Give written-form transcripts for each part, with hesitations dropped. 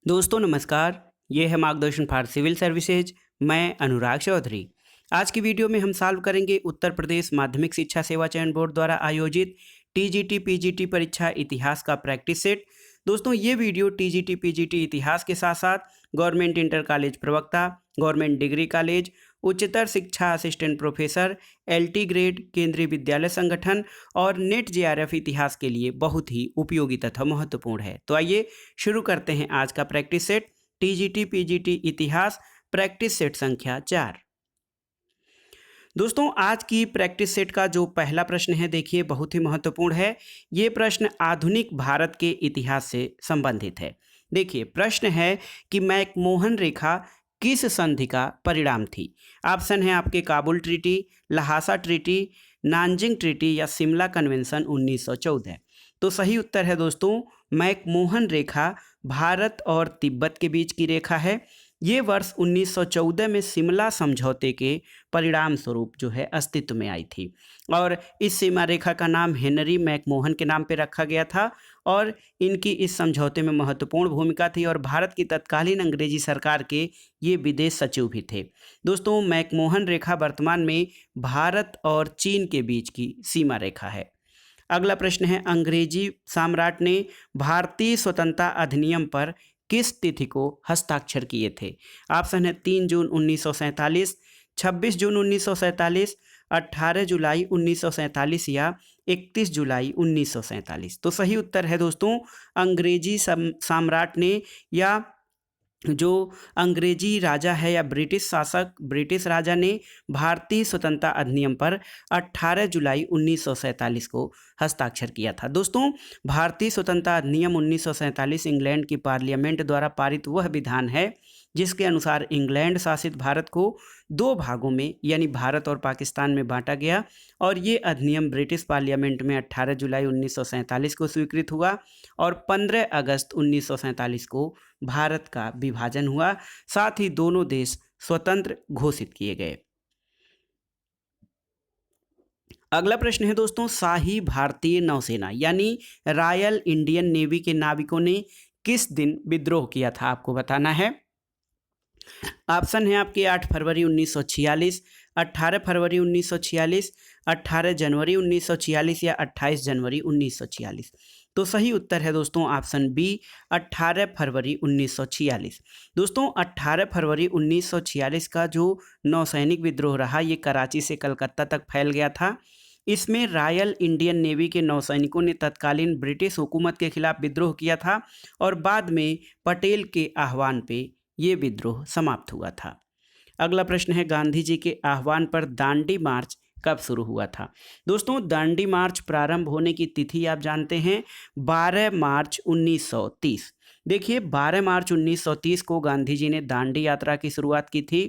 दोस्तों नमस्कार। ये है मार्गदर्शन फॉर सिविल सर्विसेज। मैं अनुराग चौधरी। आज की वीडियो में हम सॉल्व करेंगे उत्तर प्रदेश माध्यमिक शिक्षा सेवा चयन बोर्ड द्वारा आयोजित टीजीटी पीजीटी परीक्षा इतिहास का प्रैक्टिस सेट। दोस्तों ये वीडियो टीजीटी पीजीटी इतिहास के साथ साथ गवर्नमेंट इंटर कॉलेज प्रवक्ता, गवर्नमेंट डिग्री कॉलेज, उच्चतर शिक्षा असिस्टेंट प्रोफेसर, एलटी ग्रेड, केंद्रीय विद्यालय संगठन और नेट जेआरएफ इतिहास के लिए बहुत ही उपयोगी तथा महत्वपूर्ण है। तो आइए शुरू करते हैं आज का प्रैक्टिस सेट टीजीटी पीजीटी इतिहास प्रैक्टिस सेट संख्या 4। दोस्तों आज की प्रैक्टिस सेट का जो पहला प्रश्न है देखिए बहुत ही महत्वपूर्ण है। ये प्रश्न आधुनिक भारत के इतिहास से संबंधित है। देखिए प्रश्न है कि मैकमोहन रेखा किस संधि का परिणाम थी। ऑप्शन है आपके Kabul treaty, Lhasa treaty, Nanjing treaty या शिमला कन्वेंशन 1914। तो सही उत्तर है दोस्तों मैकमोहन रेखा भारत और तिब्बत के बीच की रेखा है। ये वर्ष 1914 में शिमला समझौते के परिणाम स्वरूप जो है अस्तित्व में आई थी और इस सीमा रेखा का नाम हेनरी मैकमोहन के नाम पे रखा गया था और इनकी इस समझौते में महत्वपूर्ण भूमिका थी और भारत की तत्कालीन अंग्रेजी सरकार के ये विदेश सचिव भी थे। दोस्तों मैकमोहन रेखा वर्तमान में भारत और चीन के बीच की सीमा रेखा है। अगला प्रश्न है अंग्रेजी सम्राट ने भारतीय स्वतंत्रता अधिनियम पर किस तिथि को हस्ताक्षर किए थे। ऑप्शन है 3 जून 1947, 26 जून 1947, 18 जुलाई 1947 या 31 जुलाई 1947। तो सही उत्तर है दोस्तों अंग्रेजी सम्राट ने या जो अंग्रेजी राजा है या ब्रिटिश शासक ब्रिटिश राजा ने भारतीय स्वतंत्रता अधिनियम पर 18 जुलाई 1947 को हस्ताक्षर किया था। दोस्तों भारतीय स्वतंत्रता अधिनियम 1947 इंग्लैंड की पार्लियामेंट द्वारा पारित वह विधान है जिसके अनुसार इंग्लैंड शासित भारत को दो भागों में यानी भारत और पाकिस्तान में बांटा गया और ये अधिनियम ब्रिटिश पार्लियामेंट में 18 जुलाई 1947 को स्वीकृत हुआ और 15 अगस्त 1947 को भारत का विभाजन हुआ। साथ ही दोनों देश स्वतंत्र घोषित किए गए। अगला प्रश्न है दोस्तों शाही भारतीय नौसेना यानी रॉयल इंडियन नेवी के नाविकों ने किस दिन विद्रोह किया था, आपको बताना है। ऑप्शन है आपके 8 फरवरी 1946, 18 फरवरी 1946, 18 जनवरी 1946 या 28 जनवरी 1946। तो सही उत्तर है दोस्तों ऑप्शन बी 18 फरवरी 1946। दोस्तों 18 फरवरी 1946 का जो नौसैनिक विद्रोह रहा ये कराची से कलकत्ता तक फैल गया था। इसमें रॉयल इंडियन नेवी के नौसैनिकों ने तत्कालीन ब्रिटिश हुकूमत के खिलाफ विद्रोह किया था और बाद में पटेल के आह्वान पे ये विद्रोह समाप्त हुआ था। अगला प्रश्न है गांधी जी के आह्वान पर दांडी मार्च कब शुरू हुआ था। दोस्तों दांडी मार्च प्रारंभ होने की तिथि आप जानते हैं 12 मार्च 1930। देखिए 12 मार्च 1930 को गांधी जी ने दांडी यात्रा की शुरुआत की थी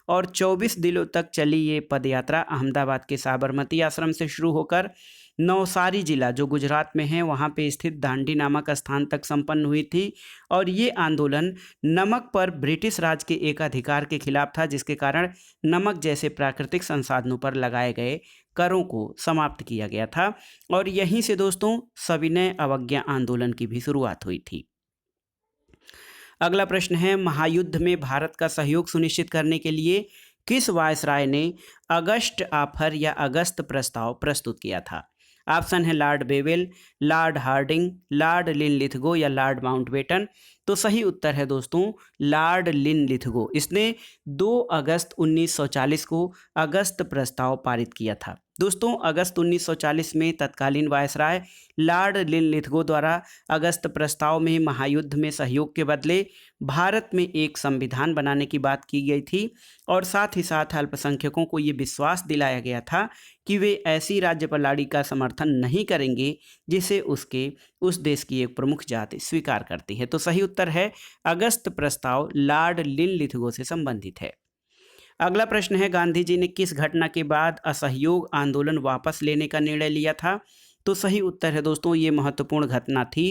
और 24 दिनों तक चली ये पदयात्रा अहमदाबाद के साबरमती आश्रम से शुरू होकर नवसारी जिला जो गुजरात में है वहाँ पे स्थित दांडी नामक स्थान तक संपन्न हुई थी और ये आंदोलन नमक पर ब्रिटिश राज के एकाधिकार के खिलाफ था जिसके कारण नमक जैसे प्राकृतिक संसाधनों पर लगाए गए करों को समाप्त किया गया था और यहीं से दोस्तों सविनय अवज्ञा आंदोलन की भी शुरुआत हुई थी। अगला प्रश्न है महायुद्ध में भारत का सहयोग सुनिश्चित करने के लिए किस वायसराय ने अगस्ट ऑफर या अगस्त प्रस्ताव प्रस्तुत किया था। ऑप्शन है Lord Wavell, Lord Hardinge, Lord Linlithgow या लॉर्ड माउंटबेटन। तो सही उत्तर है दोस्तों लॉर्ड लिनलिथगो। इसने 2 अगस्त 1940 को अगस्त प्रस्ताव पारित किया था। दोस्तों अगस्त 1940 में तत्कालीन वायसराय लॉर्ड लिनलिथगो द्वारा अगस्त प्रस्ताव में महायुद्ध में सहयोग के बदले भारत में एक संविधान बनाने की बात की गई थी और साथ ही साथ अल्पसंख्यकों को ये विश्वास दिलाया गया था कि वे ऐसी राज्य प्रणाली का समर्थन नहीं करेंगे जिसे उस देश की एक प्रमुख जाति स्वीकार करती है। तो सही उत्तर है अगस्त प्रस्ताव लॉर्ड लिनलिथगो से संबंधित है। अगला प्रश्न है गांधी जी ने किस घटना के बाद असहयोग आंदोलन वापस लेने का निर्णय लिया था। तो सही उत्तर है दोस्तों ये महत्वपूर्ण घटना थी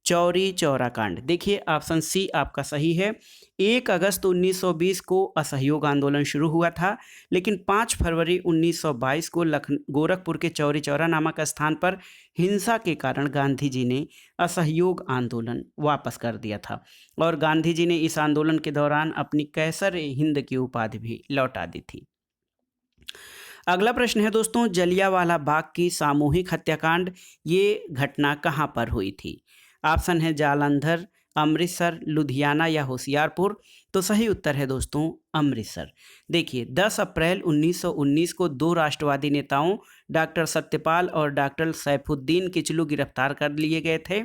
चौरी चौरा कांड। देखिए ऑप्शन सी आपका सही है। 1 अगस्त 1920 को असहयोग आंदोलन शुरू हुआ था, लेकिन 5 फरवरी 1922 को गोरखपुर के चौरी चौरा नामक स्थान पर हिंसा के कारण गांधी जी ने असहयोग आंदोलन वापस कर दिया था और गांधी जी ने इस आंदोलन के दौरान अपनी कैसर हिंद की उपाधि भी लौटा दी थी। अगला प्रश्न है दोस्तों, जलियांवाला बाग की सामूहिक हत्याकांड ये घटना कहाँ पर हुई थी? ऑप्शन है जालंधर, अमृतसर, लुधियाना या होशियारपुर। तो सही उत्तर है दोस्तों अमृतसर। देखिए 10 अप्रैल 1919 को दो राष्ट्रवादी नेताओं डॉक्टर सत्यपाल और डॉक्टर सैफुद्दीन किचलू गिरफ्तार कर लिए गए थे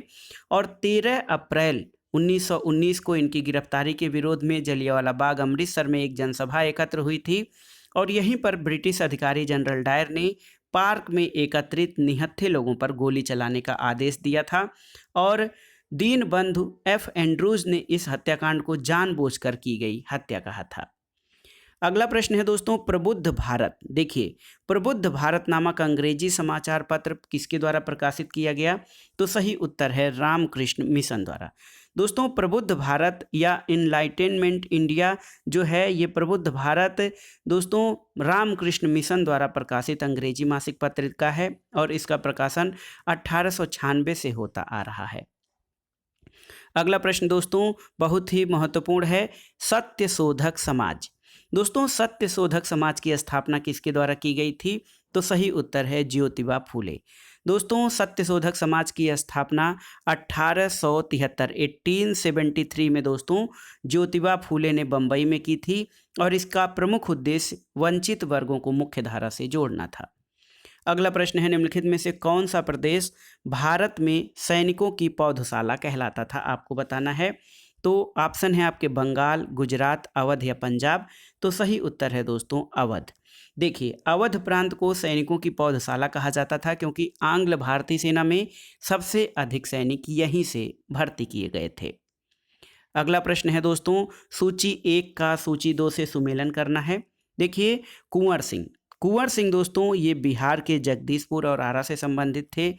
और 13 अप्रैल 1919 को इनकी गिरफ्तारी के विरोध में जलियांवाला बाग अमृतसर में एक जनसभा एकत्र हुई थी और यहीं पर ब्रिटिश अधिकारी जनरल डायर ने पार्क में एकत्रित निहत्थे लोगों पर गोली चलाने का आदेश दिया था और दीनबंधु एफ एंड्रूज ने इस हत्याकांड को जानबूझकर की गई हत्या कहा था। अगला प्रश्न है दोस्तों, प्रबुद्ध भारत। देखिए प्रबुद्ध भारत नामक अंग्रेजी समाचार पत्र किसके द्वारा प्रकाशित किया गया? तो सही उत्तर है रामकृष्ण मिशन द्वारा। दोस्तों प्रबुद्ध भारत या इनलाइटेनमेंट इंडिया जो है ये प्रबुद्ध भारत दोस्तों रामकृष्ण मिशन द्वारा प्रकाशित अंग्रेजी मासिक पत्रिका है और इसका प्रकाशन 1896 से होता आ रहा है। अगला प्रश्न दोस्तों बहुत ही महत्वपूर्ण है, सत्यशोधक समाज। दोस्तों सत्यशोधक समाज की स्थापना किसके द्वारा की गई थी? तो सही उत्तर है ज्योतिबा फूले। दोस्तों सत्यशोधक समाज की स्थापना 1873 में दोस्तों ज्योतिबा फूले ने बम्बई में की थी और इसका प्रमुख उद्देश्य वंचित वर्गों को मुख्य धारा से जोड़ना था। अगला प्रश्न है, निम्नलिखित में से कौन सा प्रदेश भारत में सैनिकों की पौधशाला कहलाता था? आपको बताना है। तो ऑप्शन है आपके बंगाल, गुजरात, अवध या पंजाब। तो सही उत्तर है दोस्तों अवध। देखिए अवध प्रांत को सैनिकों की पौधशाला कहा जाता था क्योंकि आंग्ल भारतीय सेना में सबसे अधिक सैनिक यहीं से भर्ती किए गए थे। अगला प्रश्न है दोस्तों, सूची 1 का सूची 2 से सुमेलन करना है। देखिए कुंवर सिंह दोस्तों ये बिहार के जगदीशपुर और आरा से संबंधित थे।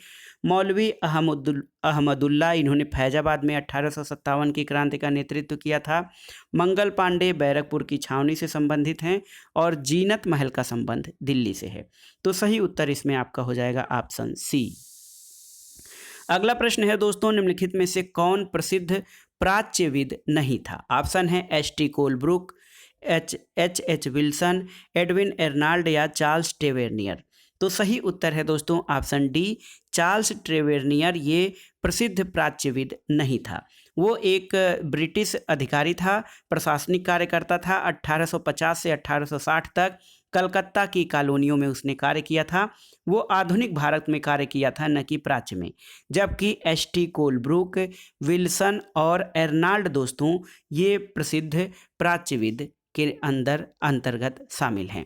मौलवी अहमदुल्ला इन्होंने फैजाबाद में 1857 की क्रांति का नेतृत्व किया था। मंगल पांडे बैरकपुर की छावनी से संबंधित हैं और जीनत महल का संबंध दिल्ली से है। तो सही उत्तर इसमें आपका हो जाएगा ऑप्शन सी। अगला प्रश्न है दोस्तों, निम्नलिखित में से कौन प्रसिद्ध प्राच्यविद नहीं था? ऑप्शन है एच.टी. Colebrook, H Wilson, Edwin Arnold या चार्ल्स ट्रेवेर्नियर। तो सही उत्तर है दोस्तों ऑप्शन डी, चार्ल्स ट्रेवेर्नियर ये प्रसिद्ध प्राच्यविद नहीं था। वो एक ब्रिटिश अधिकारी था, प्रशासनिक कार्यकर्ता था। 1850 से 1860 तक कलकत्ता की कॉलोनियों में उसने कार्य किया था। वो आधुनिक भारत में कार्य किया था, न कि प्राच्य में। जबकि एच.टी. कोलब्रुक, विल्सन और एर्नाल्ड दोस्तों ये प्रसिद्ध प्राच्यविद के अंतर्गत शामिल हैं।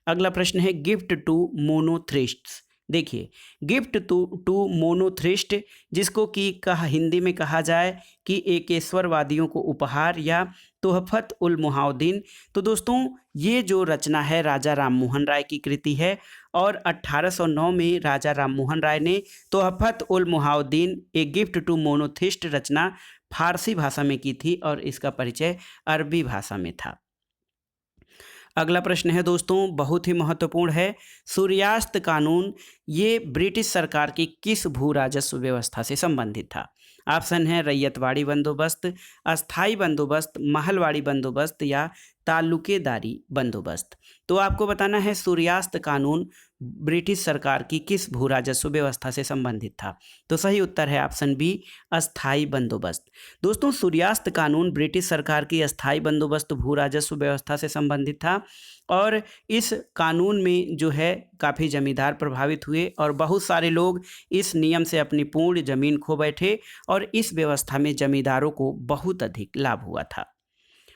अगला प्रश्न है, गिफ्ट टू मोनोथ्रिस्ट्स। देखिए गिफ्ट टू मोनोथ्रिस्ट जिसको कि हिंदी में कहा जाए कि एकेश्वरवादियों को उपहार या तोहफत उल मुहाउद्दीन। तो दोस्तों ये जो रचना है राजा राममोहन राय की कृति है और 1809 में राजा राममोहन राय ने तोहफत उल मुहाउद्दीन एक गिफ्ट टू मोनोथिस्ट रचना फारसी भाषा में की थी और इसका परिचय अरबी भाषा में था। अगला प्रश्न है दोस्तों बहुत ही महत्वपूर्ण है, सूर्यास्त कानून ये ब्रिटिश सरकार की किस भू राजस्व व्यवस्था से संबंधित था? ऑप्शन है रैयतवाड़ी बंदोबस्त, अस्थाई बंदोबस्त, महलवाड़ी बंदोबस्त या तालुकेदारी बंदोबस्त। तो आपको बताना है सूर्यास्त कानून ब्रिटिश सरकार की किस भू राजस्व व्यवस्था से संबंधित था? तो सही उत्तर है ऑप्शन बी, अस्थाई बंदोबस्त। दोस्तों सूर्यास्त कानून ब्रिटिश सरकार की अस्थाई बंदोबस्त भू राजस्व व्यवस्था से संबंधित था और इस कानून में जो है काफ़ी जमींदार प्रभावित हुए और बहुत सारे लोग इस नियम से अपनी पूर्ण जमीन खो बैठे और इस व्यवस्था में जमींदारों को बहुत अधिक लाभ हुआ था।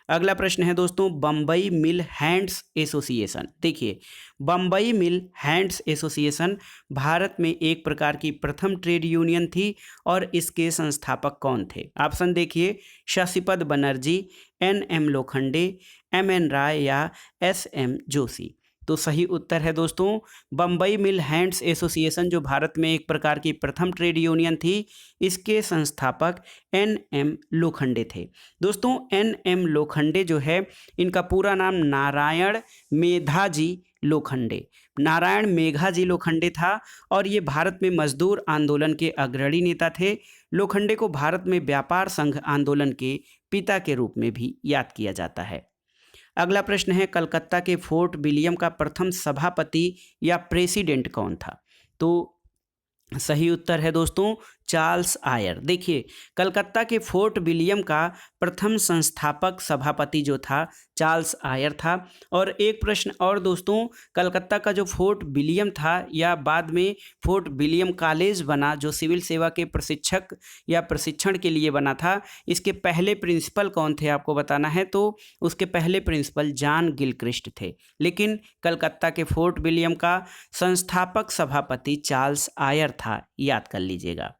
अगला प्रश्न है दोस्तों, बम्बई मिल हैंड्स एसोसिएशन। देखिए बम्बई मिल हैंड्स एसोसिएशन भारत में एक प्रकार की प्रथम ट्रेड यूनियन थी और इसके संस्थापक कौन थे? ऑप्शन देखिए शशिपद बनर्जी, N.M. लोखंडे, M.N. राय या S.M. जोशी। तो सही उत्तर है दोस्तों बम्बई मिल हैंड्स एसोसिएशन, जो भारत में एक प्रकार की प्रथम ट्रेड यूनियन थी। इसके संस्थापक एन.एम. लोखंडे थे। दोस्तों एन.एम. लोखंडे जो है, इनका पूरा नाम नारायण मेधाजी लोखंडे, नारायण मेघाजी लोखंडे था और ये भारत में मजदूर आंदोलन के अग्रणी नेता थे। लोखंडे को भारत में व्यापार संघ आंदोलन के पिता के रूप में भी याद किया जाता है। अगला प्रश्न है, कलकत्ता के फोर्ट विलियम का प्रथम सभापति या प्रेसिडेंट कौन था? तो सही उत्तर है दोस्तों चार्ल्स आयर। देखिए कलकत्ता के फोर्ट विलियम का प्रथम संस्थापक सभापति जो था चार्ल्स आयर था। और एक प्रश्न और दोस्तों, कलकत्ता का जो फोर्ट विलियम था या बाद में फोर्ट विलियम कॉलेज बना, जो सिविल सेवा के प्रशिक्षक या प्रशिक्षण के लिए बना था, इसके पहले प्रिंसिपल कौन थे आपको बताना है। तो उसके पहले प्रिंसिपल जॉन गिलक्रिस्ट थे, लेकिन कलकत्ता के फोर्ट विलियम का संस्थापक सभापति चार्ल्स आयर था, याद कर लीजिएगा।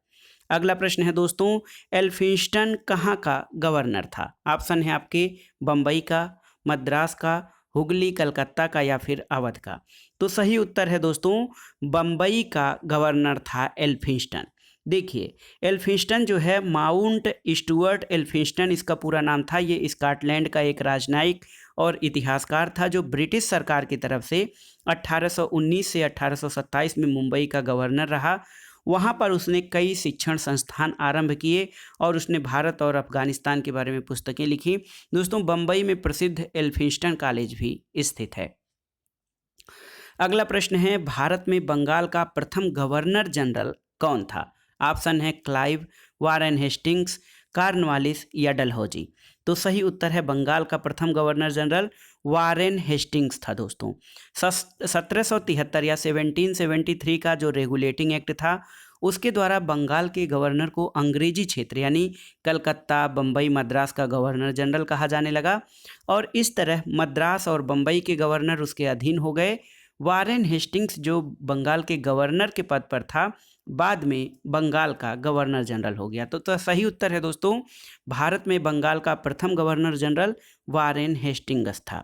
अगला प्रश्न है दोस्तों, एल्फिंस्टन कहाँ का गवर्नर था? ऑप्शन है आपके बम्बई का, मद्रास का, हुगली, कलकत्ता का या फिर अवध का। तो सही उत्तर है दोस्तों बम्बई का गवर्नर था एल्फिंस्टन। देखिए एल्फिंस्टन जो है माउंट स्टुअर्ट एल्फिंस्टन इसका पूरा नाम था। ये स्कॉटलैंड का एक राजनयिक और इतिहासकार था जो ब्रिटिश सरकार की तरफ से 1819 से 1827 में मुंबई का गवर्नर रहा। वहाँ पर उसने कई शिक्षण संस्थान आरंभ किए और उसने भारत और अफगानिस्तान के बारे में पुस्तकें लिखी। दोस्तों बम्बई में प्रसिद्ध एल्फिंस्टन कॉलेज भी स्थित है। अगला प्रश्न है, भारत में बंगाल का प्रथम गवर्नर जनरल कौन था? ऑप्शन है क्लाइव, वारेन हेस्टिंग्स, कॉर्नवालिस या डलहौजी। तो सही उत्तर है बंगाल का प्रथम गवर्नर जनरल वारेन हेस्टिंग्स था। दोस्तों 1773 या 1773 का जो रेगुलेटिंग एक्ट था, उसके द्वारा बंगाल के गवर्नर को अंग्रेजी क्षेत्र यानी कलकत्ता, बम्बई, मद्रास का गवर्नर जनरल कहा जाने लगा और इस तरह मद्रास और बम्बई के गवर्नर उसके अधीन हो गए। वारेन हेस्टिंग्स जो बंगाल के गवर्नर के पद पर था, बाद में बंगाल का गवर्नर जनरल हो गया। तो सही उत्तर है दोस्तों भारत में बंगाल का प्रथम गवर्नर जनरल वारेन हेस्टिंग्स था।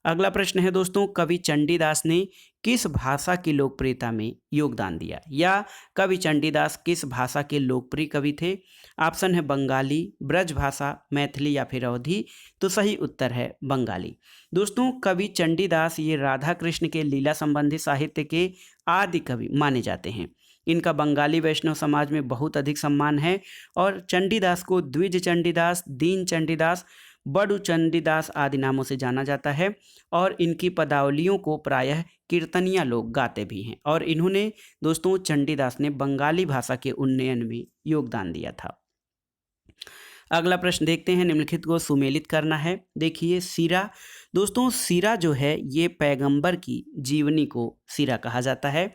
अगला प्रश्न है दोस्तों, कवि चंडीदास ने किस भाषा की लोकप्रियता में योगदान दिया, या कवि चंडीदास किस भाषा के लोकप्रिय कवि थे? ऑप्शन है बंगाली, ब्रज भाषा, मैथिली या फिर अवधी। तो सही उत्तर है बंगाली। दोस्तों कवि चंडीदास ये राधा कृष्ण के लीला संबंधी साहित्य के आदि कवि माने जाते हैं। इनका बंगाली वैष्णव समाज में बहुत अधिक सम्मान है और चंडीदास को द्विज चंडीदास, दीन चंडीदास, बड़ू चंडीदास आदि नामों से जाना जाता है और इनकी पदावलियों को प्रायः कीर्तनिया लोग गाते भी हैं। और इन्होंने दोस्तों चंडीदास ने बंगाली भाषा के उन्नयन में योगदान दिया था। अगला प्रश्न देखते हैं, निम्नलिखित को सुमेलित करना है। देखिए सीरा, दोस्तों सीरा जो है ये पैगंबर की जीवनी को सीरा कहा जाता है।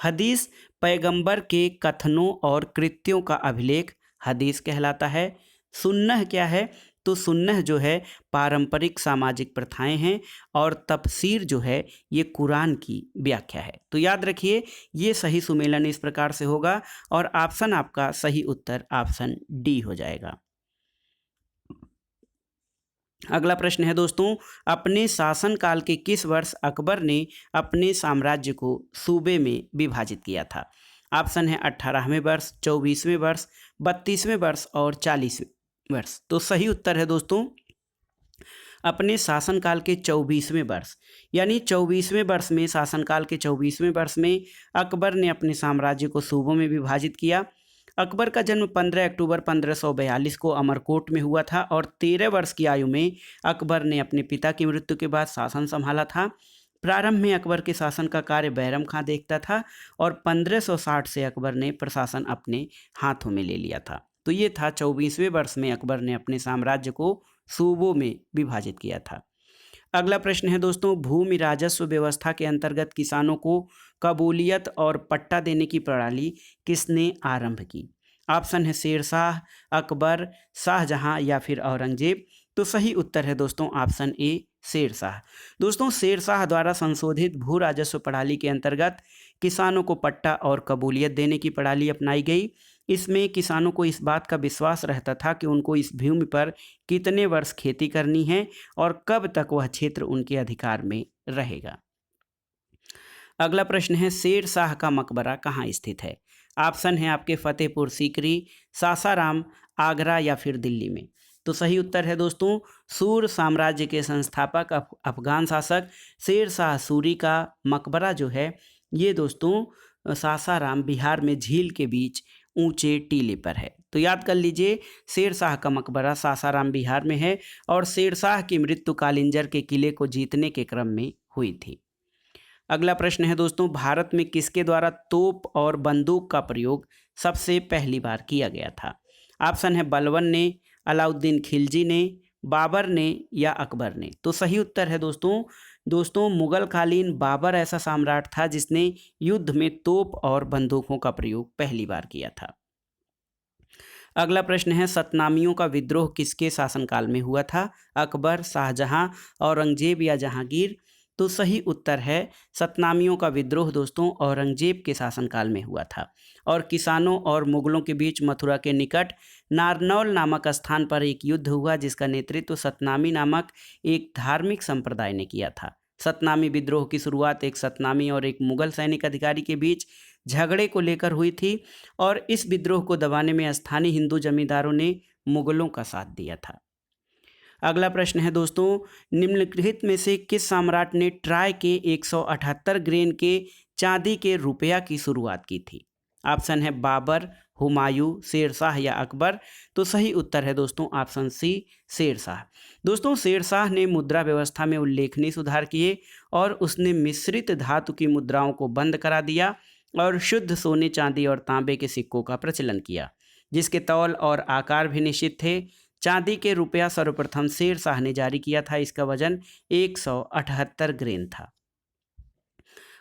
हदीस पैगंबर के कथनों और कृत्यों का अभिलेख हदीस कहलाता है। सुन्नह क्या है? तो सुन्नह जो है पारंपरिक सामाजिक प्रथाएं हैं और तफसीर जो है ये कुरान की व्याख्या है। तो याद रखिए ये सही सुमेलन इस प्रकार से होगा और ऑप्शन आपका सही उत्तर ऑप्शन डी हो जाएगा। अगला प्रश्न है दोस्तों, अपने शासनकाल के किस वर्ष अकबर ने अपने साम्राज्य को सूबे में विभाजित किया था? ऑप्शन है 18वें वर्ष, 24वें वर्ष, 32वें वर्ष और 40वें वर्ष। तो सही उत्तर है दोस्तों अपने शासनकाल के 24वें वर्ष, यानी 24वें वर्ष में, शासनकाल के 24वें वर्ष में अकबर ने अपने साम्राज्य को सूबों में विभाजित किया। अकबर का जन्म 15 अक्टूबर 1542 को अमरकोट में हुआ था और 13 वर्ष की आयु में अकबर ने अपने पिता की मृत्यु के बाद शासन संभाला था। प्रारंभ में अकबर के शासन का कार्य बैरम खां देखता था और 1560 से अकबर ने प्रशासन अपने हाथों में ले लिया था। तो ये था 24वें वर्ष में अकबर ने अपने साम्राज्य को सूबों में विभाजित किया था। अगला प्रश्न है दोस्तों, भूमि राजस्व व्यवस्था के अंतर्गत किसानों को कबूलियत और पट्टा देने की प्रणाली किसने आरंभ की? ऑप्शन है शेरशाह, अकबर, शाहजहां या फिर औरंगजेब। तो सही उत्तर है दोस्तों ऑप्शन ए शेरशाह। दोस्तों शेरशाह द्वारा संशोधित भू राजस्व प्रणाली के अंतर्गत किसानों को पट्टा और कबूलियत देने की प्रणाली अपनाई गई। इसमें किसानों को इस बात का विश्वास रहता था कि उनको इस भूमि पर कितने वर्ष खेती करनी है और कब तक वह क्षेत्र उनके अधिकार में रहेगा। अगला प्रश्न है शेर शाह का मकबरा कहाँ स्थित है? ऑप्शन है आपके फतेहपुर सीकरी, सासाराम, आगरा या फिर दिल्ली में। तो सही उत्तर है दोस्तों सूर साम्राज्य के संस्थापक अफगान शासक शेर शाह सूरी का मकबरा जो है ये दोस्तों सासाराम बिहार में झील के बीच ऊंचे टीले पर है। तो याद कर लीजिए शेर शाह का मकबरा सासाराम बिहार में है और शेर शाह की मृत्यु कालिंजर के किले को जीतने के क्रम में हुई थी। अगला प्रश्न है दोस्तों भारत में किसके द्वारा तोप और बंदूक का प्रयोग सबसे पहली बार किया गया था? ऑप्शन है बलबन ने, अलाउद्दीन खिलजी ने, बाबर ने या अकबर ने। तो सही उत्तर है दोस्तों मुगल कालीन बाबर ऐसा सम्राट था जिसने युद्ध में तोप और बंदूकों का प्रयोग पहली बार किया था। अगला प्रश्न है सतनामियों का विद्रोह किसके शासनकाल में हुआ था? अकबर, शाहजहां, औरंगजेब या जहांगीर। तो सही उत्तर है सतनामियों का विद्रोह दोस्तों औरंगजेब के शासनकाल में हुआ था और किसानों और मुगलों के बीच मथुरा के निकट नारनौल नामक स्थान पर एक युद्ध हुआ जिसका नेतृत्व सतनामी नामक एक धार्मिक संप्रदाय ने किया था। सतनामी विद्रोह की शुरुआत एक सतनामी और एक मुगल सैनिक अधिकारी के बीच झगड़े को लेकर हुई थी और इस विद्रोह को दबाने में स्थानीय हिंदू जमींदारों ने मुगलों का साथ दिया था। अगला प्रश्न है दोस्तों निम्नलिखित में से किस सम्राट ने ट्राय के 178 ग्रेन के चांदी के रुपया की शुरुआत की थी? ऑप्शन है बाबर, हुमायूं, शेरशाह या अकबर। तो सही उत्तर है दोस्तों ऑप्शन सी शेरशाह। दोस्तों शेरशाह ने मुद्रा व्यवस्था में उल्लेखनीय सुधार किए और उसने मिश्रित धातु की मुद्राओं को बंद करा दिया और शुद्ध सोने, चांदी और तांबे के सिक्कों का प्रचलन किया जिसके तौल और आकार भी निश्चित थे। चांदी के रुपया सर्वप्रथम शेर शाह ने जारी किया था, इसका वजन 178 ग्रेन था।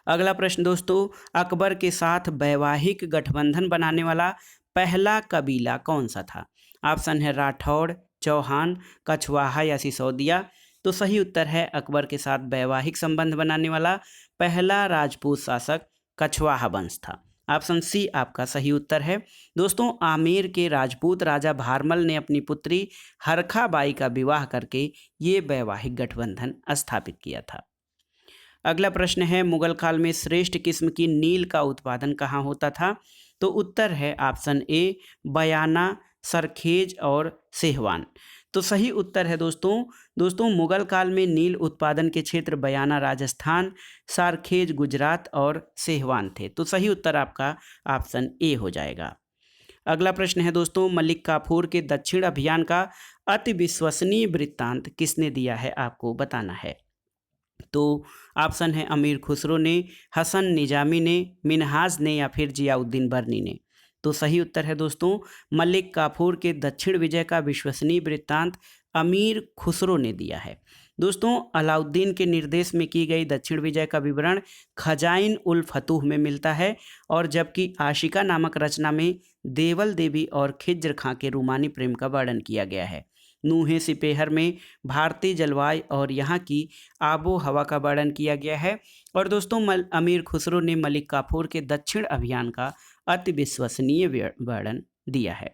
अगला प्रश्न दोस्तों अकबर के साथ वैवाहिक गठबंधन बनाने वाला पहला कबीला कौन सा था? ऑप्शन है राठौड़, चौहान, कछवाहा या सिसोदिया। तो सही उत्तर है अकबर के साथ वैवाहिक संबंध बनाने वाला पहला राजपूत शासक कछवाहा वंश था। ऑप्शन सी आपका सही उत्तर है। दोस्तों आमेर के राजपूत राजा भारमल ने अपनी पुत्री हरखा बाई का विवाह करके ये वैवाहिक गठबंधन स्थापित किया था। अगला प्रश्न है मुगल काल में श्रेष्ठ किस्म की नील का उत्पादन कहाँ होता था? तो उत्तर है ऑप्शन ए बयाना, सरखेज और सेहवान। तो सही उत्तर है दोस्तों मुगल काल में नील उत्पादन के क्षेत्र बयाना राजस्थान, सारखेज गुजरात और सेहवान थे। तो सही उत्तर आपका ऑप्शन ए हो जाएगा। अगला प्रश्न है दोस्तों मलिक काफूर के दक्षिण अभियान का अति विश्वसनीय वृत्तांत किसने दिया है, आपको बताना है। तो ऑप्शन है अमीर खुसरो ने, हसन निजामी ने, मिनहाज ने या फिर जियाउद्दीन बर्नी ने। तो सही उत्तर है दोस्तों मलिक काफूर के दक्षिण विजय का विश्वसनीय वृत्तांत अमीर खुसरो ने दिया है। दोस्तों अलाउद्दीन के निर्देश में की गई दक्षिण विजय का विवरण खजाइन उल फतूह में मिलता है और जबकि आशिका नामक रचना में देवल देवी और खिज्र खां के रूमानी प्रेम का वर्णन किया गया है। नूहे सिपेहर में भारतीय जलवायु और यहाँ की आबो हवा का वर्णन किया गया है। और दोस्तों अमीर खुसरो ने मलिक काफूर के दक्षिण अभियान का अति विश्वसनीय वर्णन दिया है।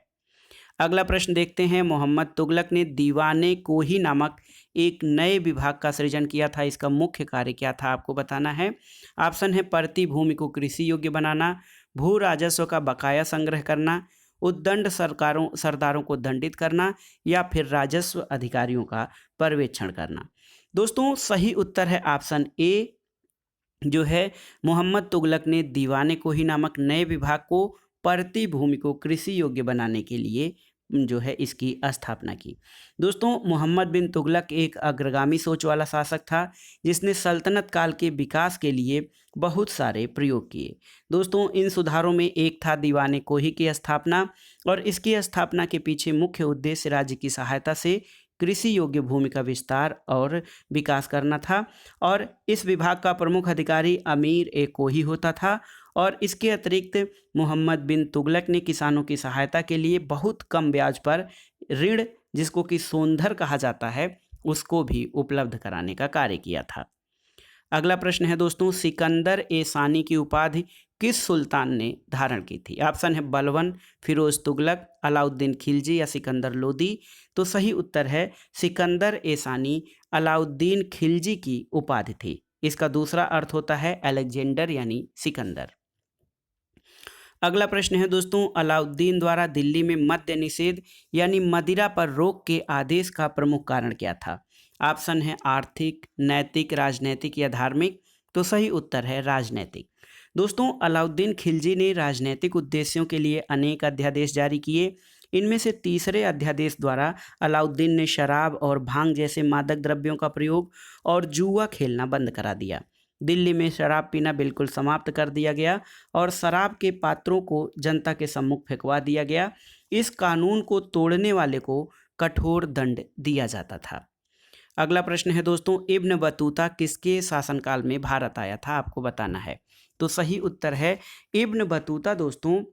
अगला प्रश्न देखते हैं मोहम्मद तुगलक ने दीवाने कोही नामक एक नए विभाग का सृजन किया था, इसका मुख्य कार्य क्या था, आपको बताना है। ऑप्शन है परती भूमि को कृषि योग्य बनाना, भू राजस्व का बकाया संग्रह करना, उद्दंड सरदारों को दंडित करना या फिर राजस्व अधिकारियों का पर्यवेक्षण करना। दोस्तों सही उत्तर है ऑप्शन ए जो है मोहम्मद तुगलक ने दीवाने कोही नामक नए विभाग को परती भूमि को कृषि योग्य बनाने के लिए जो है इसकी स्थापना की। दोस्तों मोहम्मद बिन तुगलक एक अग्रगामी सोच वाला शासक था जिसने सल्तनत काल के विकास के लिए बहुत सारे प्रयोग किए। दोस्तों इन सुधारों में एक था दीवाने कोही की स्थापना और इसकी स्थापना के पीछे मुख्य उद्देश्य राज्य की सहायता से कृषि योग्य भूमि का विस्तार और विकास करना था और इस विभाग का प्रमुख अधिकारी अमीर ए कोही होता था। और इसके अतिरिक्त मोहम्मद बिन तुगलक ने किसानों की सहायता के लिए बहुत कम ब्याज पर ऋण जिसको कि सोंधर कहा जाता है उसको भी उपलब्ध कराने का कार्य किया था। अगला प्रश्न है दोस्तों सिकंदर ए सानी की उपाधि किस सुल्तान ने धारण की थी? ऑप्शन है बलबन, फिरोज तुगलक, अलाउद्दीन खिलजी या सिकंदर लोदी। तो सही उत्तर है सिकंदर ए सानी अलाउद्दीन खिलजी की उपाधि थी। इसका दूसरा अर्थ होता है अलेक्जेंडर यानी सिकंदर। अगला प्रश्न है दोस्तों, अलाउद्दीन द्वारा दिल्ली में मद्य निषेध यानी मदिरा पर रोक के आदेश का प्रमुख कारण क्या था? ऑप्शन है आर्थिक, नैतिक, राजनैतिक या धार्मिक। तो सही उत्तर है राजनैतिक। दोस्तों, अलाउद्दीन खिलजी ने राजनैतिक उद्देश्यों के लिए अनेक अध्यादेश जारी किए। इनमें से तीसरे अध्यादेश द्वारा अलाउद्दीन ने शराब और भांग जैसे मादक द्रव्यों का प्रयोग और जुआ खेलना बंद करा दिया। दिल्ली में शराब पीना बिल्कुल समाप्त कर दिया गया और शराब के पात्रों को जनता के सम्मुख फेंकवा दिया गया। इस कानून को तोड़ने वाले को कठोर दंड दिया जाता था। अगला प्रश्न है दोस्तों, इब्न बतूता किसके शासनकाल में भारत आया था? आपको बताना है। तो सही उत्तर है इब्न बतूता दोस्तों,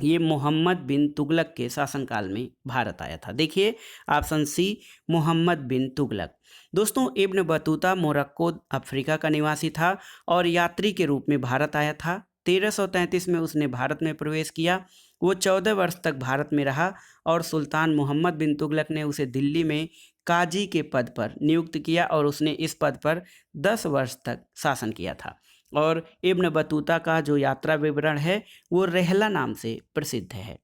ये मोहम्मद बिन तुगलक के शासनकाल में भारत आया था। देखिए ऑप्शन सी, मोहम्मद बिन तुगलक। दोस्तों, इब्न बतूता मोरक्को अफ्रीका का निवासी था और यात्री के रूप में भारत आया था। 1333 में उसने भारत में प्रवेश किया। वो 14 वर्ष तक भारत में रहा और सुल्तान मोहम्मद बिन तुगलक ने उसे दिल्ली में काजी के पद पर नियुक्त किया और उसने इस पद पर 10 वर्ष तक शासन किया था। और इब्न बतूता का जो यात्रा विवरण है वो रहला नाम से प्रसिद्ध है।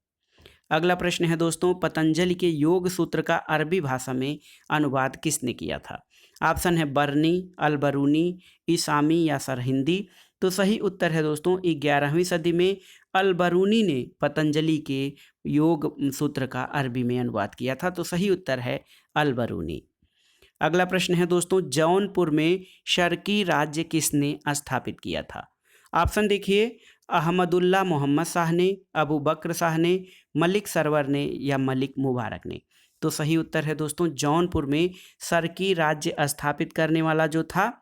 अगला प्रश्न है दोस्तों, पतंजलि के योग सूत्र का अरबी भाषा में अनुवाद किसने किया था? ऑप्शन है बरनी, अलबरूनी, ईसामी या सरहिंदी। तो सही उत्तर है दोस्तों 11वीं सदी में अलबरूनी ने पतंजलि के योग सूत्र का अरबी में अनुवाद किया था। तो सही उत्तर है अलबरूनी। अगला प्रश्न है दोस्तों, जौनपुर में शर्की राज्य किसने स्थापित किया था? ऑप्शन देखिए, अहमदुल्ला मोहम्मद शाह ने, अबू बकर शाह ने, मलिक सरवर ने या मलिक मुबारक ने। तो सही उत्तर है दोस्तों, जौनपुर में शर्की राज्य स्थापित करने वाला जो था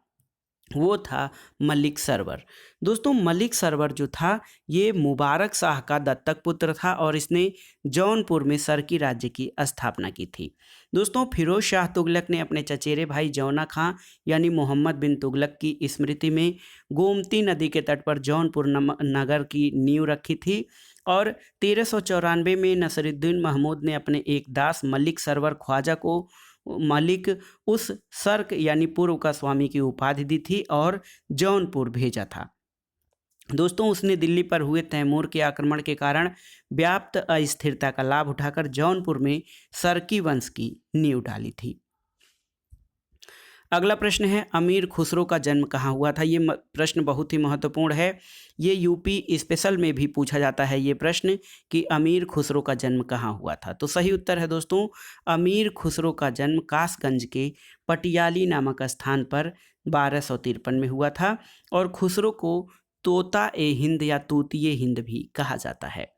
वो था मलिक सरवर। दोस्तों, मलिक सरवर जो था ये मुबारक शाह का दत्तक पुत्र था और इसने जौनपुर में शर्की राज्य की स्थापना की थी। दोस्तों, फिरोज शाह तुगलक ने अपने चचेरे भाई जौना खां यानी मोहम्मद बिन तुगलक की स्मृति में गोमती नदी के तट पर जौनपुर नगर की नींव रखी थी और 1394 में नसरुद्दीन महमूद ने अपने एक दास मलिक सरवर ख्वाजा को मलिक उस सर्क यानी पूर्व का स्वामी की उपाधि दी थी और जौनपुर भेजा था। दोस्तों, उसने दिल्ली पर हुए तैमूर के आक्रमण के कारण व्याप्त अस्थिरता का लाभ उठाकर जौनपुर में सर्की वंश की नींव डाली थी। अगला प्रश्न है, अमीर खुसरो का जन्म कहाँ हुआ था? ये प्रश्न बहुत ही महत्वपूर्ण है। ये यूपी स्पेशल में भी पूछा जाता है ये प्रश्न कि अमीर खुसरो का जन्म कहाँ हुआ था। तो सही उत्तर है दोस्तों, अमीर खुसरो का जन्म कासगंज के पटियाली नामक स्थान पर 1253 में हुआ था और खुसरो को तोता ए हिंद या तूतिए हिंद भी कहा जाता है।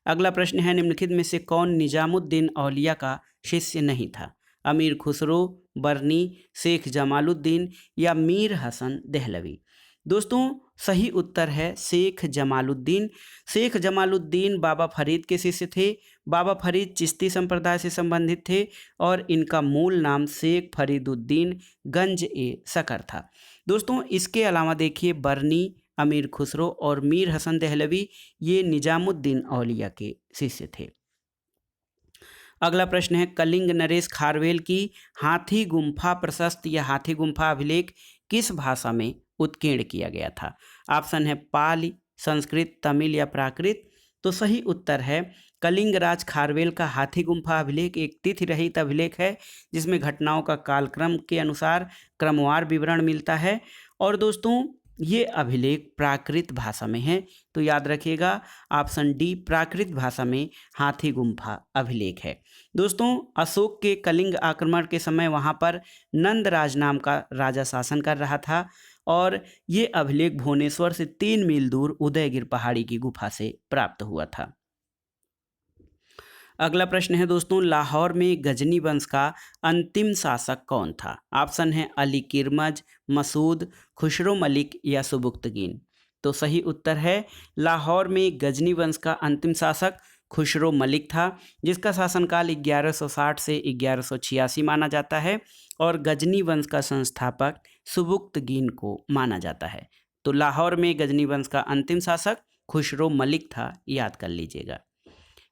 अगला प्रश्न है, निम्नलिखित में से कौन निजामुद्दीन औलिया का शिष्य नहीं था? अमीर खुसरो, बरनी, शेख जमालुद्दीन या मीर हसन देहलवी। दोस्तों, सही उत्तर है शेख जमालुद्दीन। शेख जमालुद्दीन बाबा फरीद के शिष्य थे। बाबा फरीद चिश्ती संप्रदाय से संबंधित थे और इनका मूल नाम शेख फरीदुद्दीन गंज ए सकर था। दोस्तों, इसके अलावा देखिए बरनी, अमीर खुसरो और मीर हसन देहलवी ये निजामुद्दीन औलिया के शिष्य थे। अगला प्रश्न है, कलिंग नरेश खारवेल की हाथी गुम्फा प्रशस्त या हाथी गुम्फा अभिलेख किस भाषा में उत्कीर्ण किया गया था? ऑप्शन है पाली, संस्कृत, तमिल या प्राकृत। तो सही उत्तर है कलिंगराज खारवेल का हाथी गुम्फा अभिलेख एक तिथि रहित अभिलेख है जिसमें घटनाओं का कालक्रम के अनुसार क्रमवार विवरण मिलता है और दोस्तों ये अभिलेख प्राकृत भाषा में है। तो याद रखिएगा ऑप्शन डी प्राकृत भाषा में हाथी गुम्फा अभिलेख है। दोस्तों, अशोक के कलिंग आक्रमण के समय वहाँ पर नंदराज नाम का राजा शासन कर रहा था और ये अभिलेख भुवनेश्वर से 3 मील दूर उदयगिर पहाड़ी की गुफा से प्राप्त हुआ था। अगला प्रश्न है दोस्तों, लाहौर में गजनी वंश का अंतिम शासक कौन था? ऑप्शन है अली किरमज, मसूद, खुसरो मलिक या सुबुक्तगीन। तो सही उत्तर है लाहौर में गजनी वंश का अंतिम शासक खुसरो मलिक था जिसका शासनकाल 1160 से 1186 माना जाता है और गजनी वंश का संस्थापक सुबुक्तगीन को माना जाता है। तो लाहौर में गजनी वंश का अंतिम शासक खुसरो मलिक था, याद कर लीजिएगा।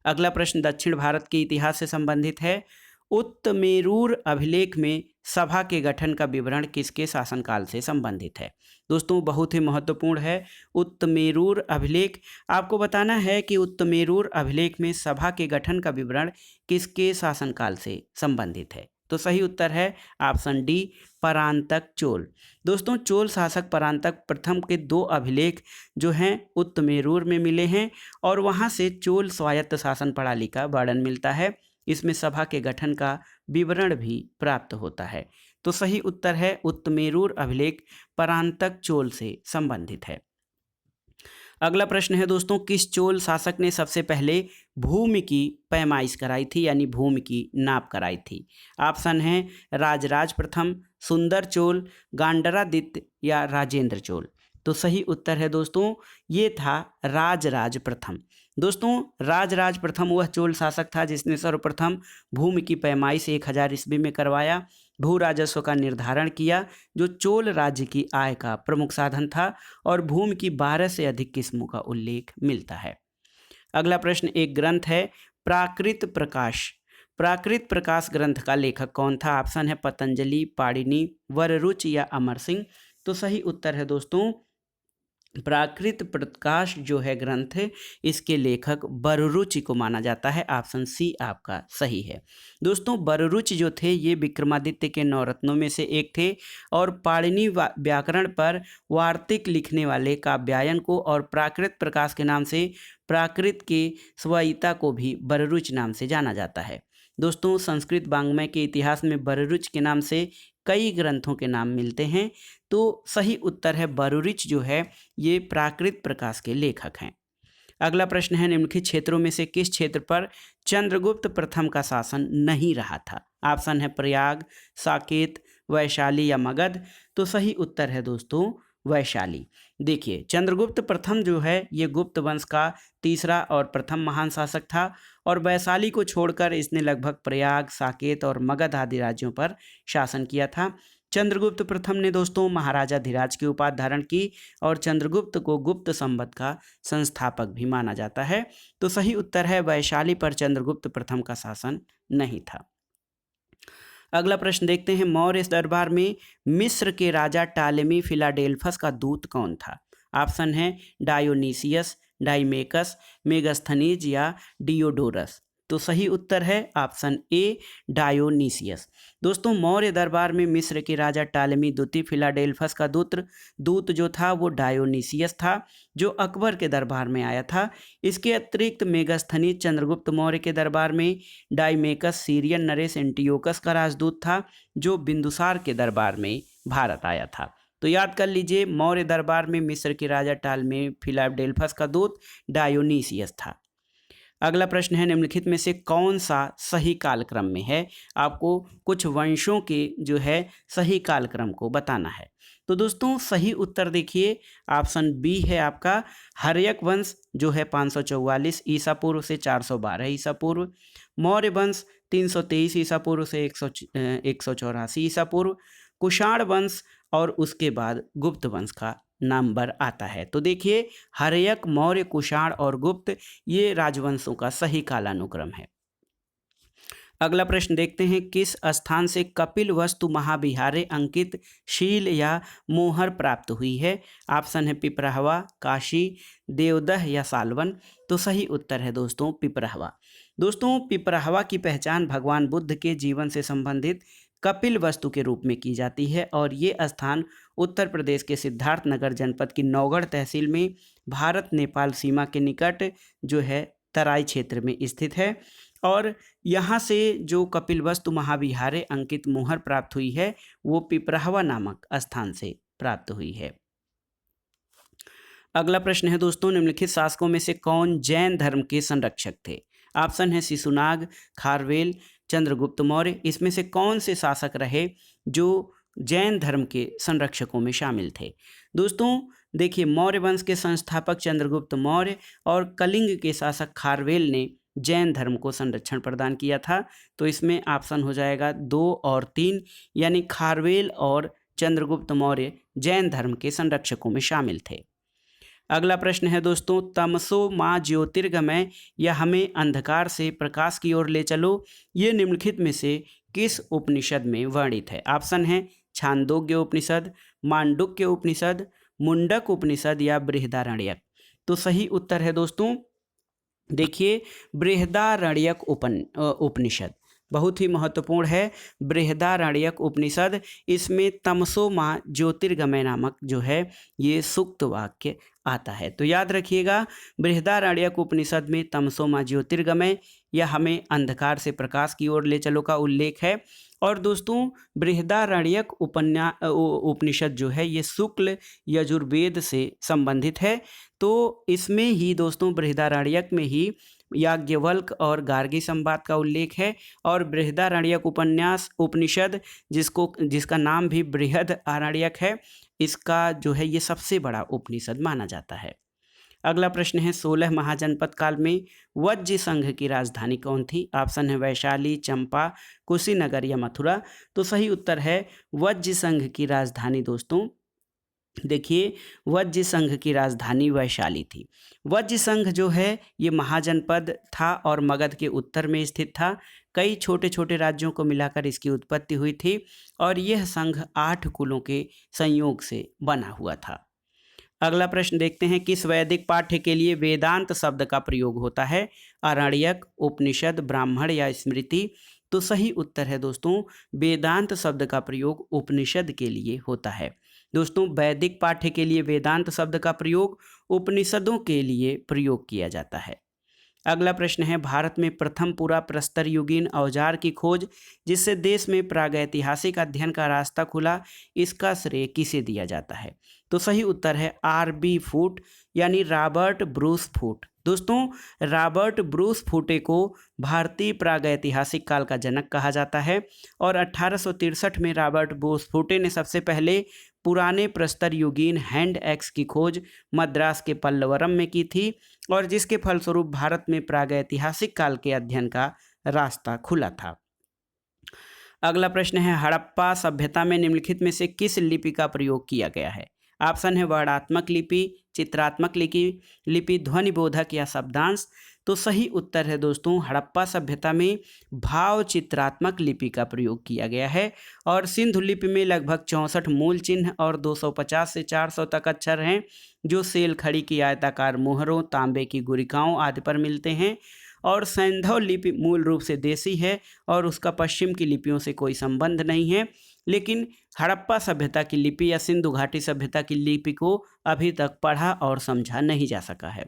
अगला प्रश्न दक्षिण भारत के इतिहास से संबंधित है। उत्तमेरूर अभिलेख में सभा के गठन का विवरण किसके शासनकाल से संबंधित है? दोस्तों बहुत ही महत्वपूर्ण है उत्तमेरूर अभिलेख। आपको बताना है कि उत्तमेरूर अभिलेख में सभा के गठन का विवरण किसके शासनकाल से संबंधित है? तो सही उत्तर है ऑप्शन डी, परांतक चोल। दोस्तों चोल शासक परांतक प्रथम के 2 अभिलेख जो हैं उत्तमेरूर में मिले हैं और वहाँ से चोल स्वायत्त शासन प्रणाली का वर्णन मिलता है। इसमें सभा के गठन का विवरण भी प्राप्त होता है। तो सही उत्तर है उत्तमेरूर अभिलेख परांतक चोल से संबंधित है। अगला प्रश्न है दोस्तों, किस चोल शासक ने सबसे पहले भूमि की पैमाइश कराई थी यानी भूमि की नाप कराई थी? ऑप्शन है राजराज प्रथम, सुंदर चोल, गांडरादित्य या राजेंद्र चोल। तो सही उत्तर है दोस्तों ये था राजराज प्रथम। दोस्तों राजराज प्रथम वह चोल शासक था जिसने सर्वप्रथम भूमि की पैमाइश 1000 ईस्वी में करवाया, भू राजस्व का निर्धारण किया जो चोल राज्य की आय का प्रमुख साधन था और भूमि की 12 से अधिक किस्मों का उल्लेख मिलता है। अगला प्रश्न एक ग्रंथ है प्राकृत प्रकाश। प्राकृत प्रकाश ग्रंथ का लेखक कौन था? ऑप्शन है पतंजलि, पाणिनि, वररुच या अमर सिंह। तो सही उत्तर है दोस्तों प्राकृत प्रकाश जो है ग्रंथ इसके लेखक वररुचि को माना जाता है। ऑप्शन सी आपका सही है। दोस्तों वररुचि जो थे ये विक्रमादित्य के 9 रत्नों में से एक थे और पाणिनि व्याकरण पर वार्तिक लिखने वाले काव्यायन को और प्राकृत प्रकाश के नाम से प्राकृत के स्वयिता को भी वररुच नाम से जाना जाता है। दोस्तों संस्कृत वाङ्मय के इतिहास में वररुच के नाम से कई ग्रंथों के नाम मिलते हैं। तो सही उत्तर है वररुच जो है ये प्राकृत प्रकाश के लेखक हैं। अगला प्रश्न है निम्नलिखित क्षेत्रों में से किस क्षेत्र पर चंद्रगुप्त प्रथम का शासन नहीं रहा था? ऑप्शन है प्रयाग, साकेत, वैशाली या मगध। तो सही उत्तर है दोस्तों वैशाली। देखिए चंद्रगुप्त प्रथम जो है ये गुप्त वंश का तीसरा और प्रथम महान शासक था और वैशाली को छोड़कर इसने लगभग प्रयाग, साकेत और मगध आदि राज्यों पर शासन किया था। चंद्रगुप्त प्रथम ने दोस्तों महाराजा धीराज की उपाधि धारण की और चंद्रगुप्त को गुप्त संवत का संस्थापक भी माना जाता है। तो सही उत्तर है वैशाली पर चंद्रगुप्त प्रथम का शासन नहीं था। अगला प्रश्न देखते हैं मौर्य दरबार में मिस्र के राजा टालेमी फिलाडेल्फस का दूत कौन था? ऑप्शन है डायोनीसियस, डाइमेकस, मेगास्थनीज या डियोडोरस। तो सही उत्तर है ऑप्शन ए डायोनीसियस। दोस्तों मौर्य दरबार में मिस्र के राजा टालेमी द्वितीय फिलाडेल्फस का दूत जो था वो डायोनीसियस था जो अकबर के दरबार में आया था। इसके अतिरिक्त मेगास्थनीज चंद्रगुप्त मौर्य के दरबार में, डाइमेकस सीरियन नरेश एंटियोकस का राजदूत था जो बिंदुसार के दरबार में भारत आया था। तो याद कर लीजिए मौर्य दरबार में मिस्र के राजा टालेमी फिलाडेल्फस का दूत डायोनीसियस था। अगला प्रश्न है निम्नलिखित में से कौन सा सही कालक्रम में है? आपको कुछ वंशों के जो है सही कालक्रम को बताना है। तो दोस्तों सही उत्तर देखिए ऑप्शन बी है आपका हर्यक वंश जो है 544 ईसा पूर्व से 412 ईसा पूर्व, मौर्य वंश 323 ईसा पूर्व से 184 ईसा पूर्व, कुषाण वंश और उसके बाद गुप्त वंश का नंबर आता है। तो देखिए हर्यक, मौर्य, कुषाण और गुप्त ये राजवंशों का सही कालानुक्रम है। अगला प्रश्न देखते हैं किस स्थान से कपिल वस्तु महाविहारे अंकित शील या मोहर प्राप्त हुई है? ऑप्शन है पिपराहवा, काशी, देवदह या सालवन। तो सही उत्तर है दोस्तों पिपराहवा। दोस्तों पिपराहवा की पहचान भगवान बुद्ध के जीवन से संबंधित कपिल वस्तु के रूप में की जाती है और ये स्थान उत्तर प्रदेश के सिद्धार्थनगर जनपद की नौगढ़ तहसील में भारत नेपाल सीमा के निकट जो है तराई क्षेत्र में स्थित है और यहाँ से जो कपिलवस्तु महाविहारे अंकित मोहर प्राप्त हुई है वो पिपराहवा नामक स्थान से प्राप्त हुई है। अगला प्रश्न है दोस्तों निम्नलिखित शासकों में से कौन जैन धर्म के संरक्षक थे? ऑप्शन है शिशुनाग, खारवेल, चंद्रगुप्त मौर्य। इसमें से कौन से शासक रहे जो जैन धर्म के संरक्षकों में शामिल थे? दोस्तों देखिए मौर्य वंश के संस्थापक चंद्रगुप्त मौर्य और कलिंग के शासक खारवेल ने जैन धर्म को संरक्षण प्रदान किया था। तो इसमें ऑप्शन हो जाएगा 2 और 3 यानी खारवेल और चंद्रगुप्त मौर्य जैन धर्म के संरक्षकों में शामिल थे। अगला प्रश्न है दोस्तों, तमसो माँ ज्योतिर्गमय या हमें अंधकार से प्रकाश की ओर ले चलो, ये निम्नलिखित में से किस उपनिषद में वर्णित है? ऑप्शन है छांदोग्य उपनिषद, मांडुक्य उपनिषद, मुंडक उपनिषद या बृहदारण्यक। तो सही उत्तर है दोस्तों, देखिए बृहदारण्यक उपनिषद बहुत ही महत्वपूर्ण है। बृहदारण्यक उपनिषद, इसमें तमसो माँ ज्योतिर्गमय नामक जो है ये सूक्त वाक्य आता है। तो याद रखिएगा, बृहदारण्यक उपनिषद में तमसो माँ ज्योतिर्गमय या हमें अंधकार से प्रकाश की ओर ले चलो का उल्लेख है। और दोस्तों बृहदारण्यक उपनिषद जो है ये शुक्ल यजुर्वेद से संबंधित है। तो इसमें ही दोस्तों बृहदारण्यक में ही याज्ञवल्क और गार्गी संवाद का उल्लेख है। और बृहदारण्यक उपनिषद जिसका नाम भी बृहद आरण्यक है, इसका जो है ये सबसे बड़ा उपनिषद माना जाता है। अगला प्रश्न है, 16 महाजनपद काल में वज्र संघ की राजधानी कौन थी? ऑप्शन है वैशाली, चंपा, कुशीनगर या मथुरा। तो सही उत्तर है वज्र संघ की राजधानी दोस्तों, देखिए वज्र संघ की राजधानी वैशाली थी। वज्र संघ जो है ये महाजनपद था और मगध के उत्तर में स्थित था। कई छोटे छोटे राज्यों को मिलाकर इसकी उत्पत्ति हुई थी और यह संघ 8 कुलों के संयोग से बना हुआ था। अगला प्रश्न देखते हैं, किस वैदिक पाठ्य के लिए वेदांत शब्द का प्रयोग होता है? आरण्यक, उपनिषद, ब्राह्मण या स्मृति। तो सही उत्तर है दोस्तों, वेदांत शब्द का प्रयोग उपनिषद के लिए होता है। दोस्तों वैदिक पाठ्य के लिए वेदांत शब्द का प्रयोग उपनिषदों के लिए प्रयोग किया जाता है। अगला प्रश्न है, भारत में प्रथम पूरा प्रस्तर युगीन औजार की खोज जिससे देश में प्रागैतिहासिक अध्ययन का रास्ता खुला, इसका श्रेय किसे दिया जाता है? तो सही उत्तर है आर.बी. फूट यानी रॉबर्ट ब्रूस फूट। दोस्तों रॉबर्ट ब्रूस फूटे को भारतीय प्रागैतिहासिक काल का जनक कहा जाता है और 1863 में रॉबर्ट ब्रूस फूटे ने सबसे पहले पुराने प्रस्तर युगीन हैंड एक्स की खोज मद्रास के पल्लवरम में की थी और जिसके फलस्वरूप भारत में प्रागैतिहासिक काल के अध्ययन का रास्ता खुला था। अगला प्रश्न है, हड़प्पा सभ्यता में निम्नलिखित में से किस लिपि का प्रयोग किया गया है? ऑप्शन है वर्णात्मक लिपि, चित्रात्मक लिपि, ध्वनिबोधक या शब्दांश। तो सही उत्तर है दोस्तों, हड़प्पा सभ्यता में भाव चित्रात्मक लिपि का प्रयोग किया गया है और सिंधु लिपि में लगभग 64 मूल चिन्ह और 250 से 400 तक अक्षर हैं जो सेल खड़ी की आयताकार मोहरों, तांबे की गुरिकाओं आदि पर मिलते हैं। और सैंधव लिपि मूल रूप से देसी है और उसका पश्चिम की लिपियों से कोई संबंध नहीं है, लेकिन हड़प्पा सभ्यता की लिपि या सिंधु घाटी सभ्यता की लिपि को अभी तक पढ़ा और समझा नहीं जा सका है।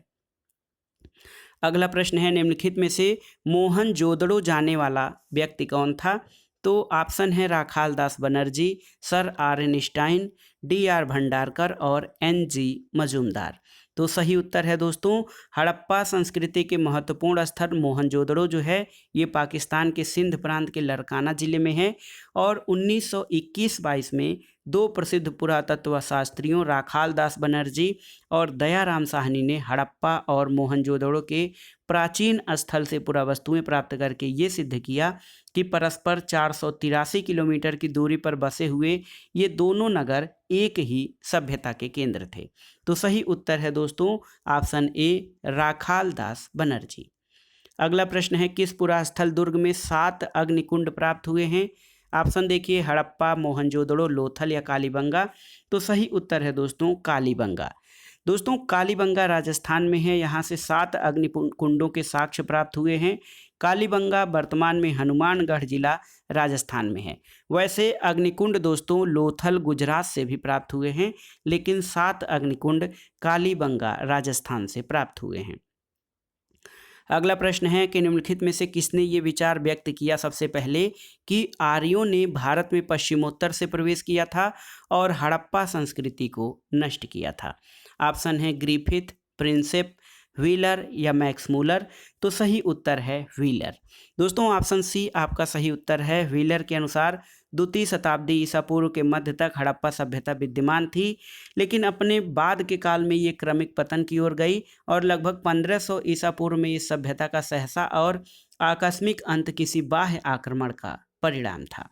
अगला प्रश्न है, निम्नलिखित में से मोहनजोदड़ो जाने वाला व्यक्ति कौन था? तो ऑप्शन है Rakhaldas Banerji, sir R N. Stein, D R. Bhandarkar और एन.जी. मजूमदार। तो सही उत्तर है दोस्तों, हड़प्पा संस्कृति के महत्वपूर्ण स्थल मोहनजोदड़ो जो है ये पाकिस्तान के सिंध प्रांत के लड़काना जिले में है और 1921-22 में 2 प्रसिद्ध पुरातत्व शास्त्रियों राखालदास बनर्जी और दयाराम साहनी ने हड़प्पा और मोहनजोदड़ो के प्राचीन स्थल से पुरावस्तुएं प्राप्त करके ये सिद्ध किया कि परस्पर 483 किलोमीटर की दूरी पर बसे हुए ये दोनों नगर एक ही सभ्यता के केंद्र थे। तो सही उत्तर है दोस्तों ऑप्शन ए राखालदास बनर्जी। अगला प्रश्न है, किस पुरास्थल दुर्ग में 7 अग्निकुंड प्राप्त हुए हैं? ऑप्शन देखिए हड़प्पा, मोहनजोदड़ो, लोथल या कालीबंगा। तो सही उत्तर है दोस्तों कालीबंगा। दोस्तों कालीबंगा राजस्थान में है, यहाँ से 7 अग्निकुंडों के साक्ष्य प्राप्त हुए हैं। कालीबंगा वर्तमान में हनुमानगढ़ जिला राजस्थान में है। वैसे अग्निकुंड दोस्तों लोथल गुजरात से भी प्राप्त हुए हैं, लेकिन 7 अग्निकुंड कालीबंगा राजस्थान से प्राप्त हुए हैं। अगला प्रश्न है कि निम्नलिखित में से किसने ये विचार व्यक्त किया सबसे पहले कि आर्यों ने भारत में पश्चिमोत्तर से प्रवेश किया था और हड़प्पा संस्कृति को नष्ट किया था? ऑप्शन है ग्रिफिथ, प्रिंसेप, व्हीलर या मैक्स मूलर। तो सही उत्तर है व्हीलर। दोस्तों ऑप्शन सी आपका सही उत्तर है। व्हीलर के अनुसार 2वीं शताब्दी ईसा पूर्व के मध्य तक हड़प्पा सभ्यता विद्यमान थी, लेकिन अपने बाद के काल में ये क्रमिक पतन की ओर गई और लगभग 1500 ईसा पूर्व में इस सभ्यता का सहसा और आकस्मिक अंत किसी बाह्य आक्रमण का परिणाम था।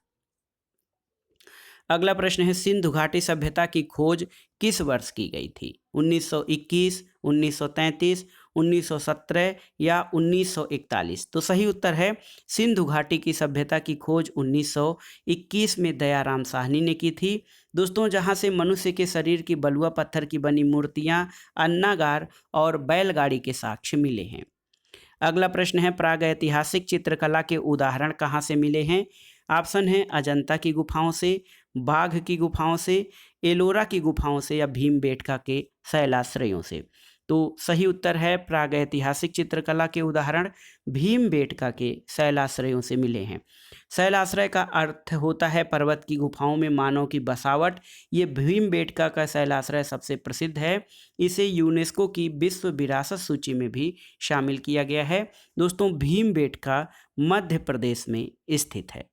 अगला प्रश्न है सिंधु घाटी सभ्यता की खोज किस वर्ष की गई थी? 1921, 1933, 1917 या 1941? तो सही उत्तर है सिंधु घाटी की सभ्यता की खोज 1921 में दयाराम साहनी ने की थी। दोस्तों, जहां से मनुष्य के शरीर की बलुआ पत्थर की बनी मूर्तियां, अन्नागार और बैलगाड़ी के साक्ष्य मिले हैं। अगला प्रश्न है प्रागैतिहासिक चित्रकला के उदाहरण कहाँ से मिले हैं? ऑप्शन है अजंता की गुफाओं से, बाघ की गुफाओं से, एलोरा की गुफाओं से या भीमबेटका के शैलाश्रयों से। तो सही उत्तर है प्रागैतिहासिक चित्रकला के उदाहरण भीमबेटका के शैलाश्रयों से मिले हैं। शैलाश्रय का अर्थ होता है पर्वत की गुफाओं में मानव की बसावट। ये भीमबेटका का शैलाश्रय सबसे प्रसिद्ध है। इसे यूनेस्को की विश्व विरासत सूची में भी शामिल किया गया है। दोस्तों, भीमबेटका मध्य प्रदेश में स्थित है।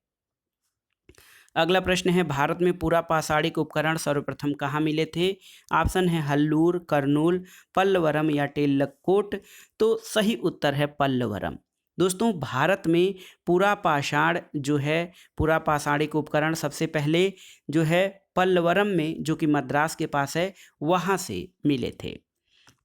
अगला प्रश्न है भारत में पुरापाषाणिक उपकरण सर्वप्रथम कहाँ मिले थे? ऑप्शन है हल्लूर, कर्नूल, पल्लवरम या टेल्लकोट। तो सही उत्तर है पल्लवरम। दोस्तों, भारत में पुरापाषाण जो है पुरापाषाणिक उपकरण सबसे पहले जो है पल्लवरम में, जो कि मद्रास के पास है, वहाँ से मिले थे।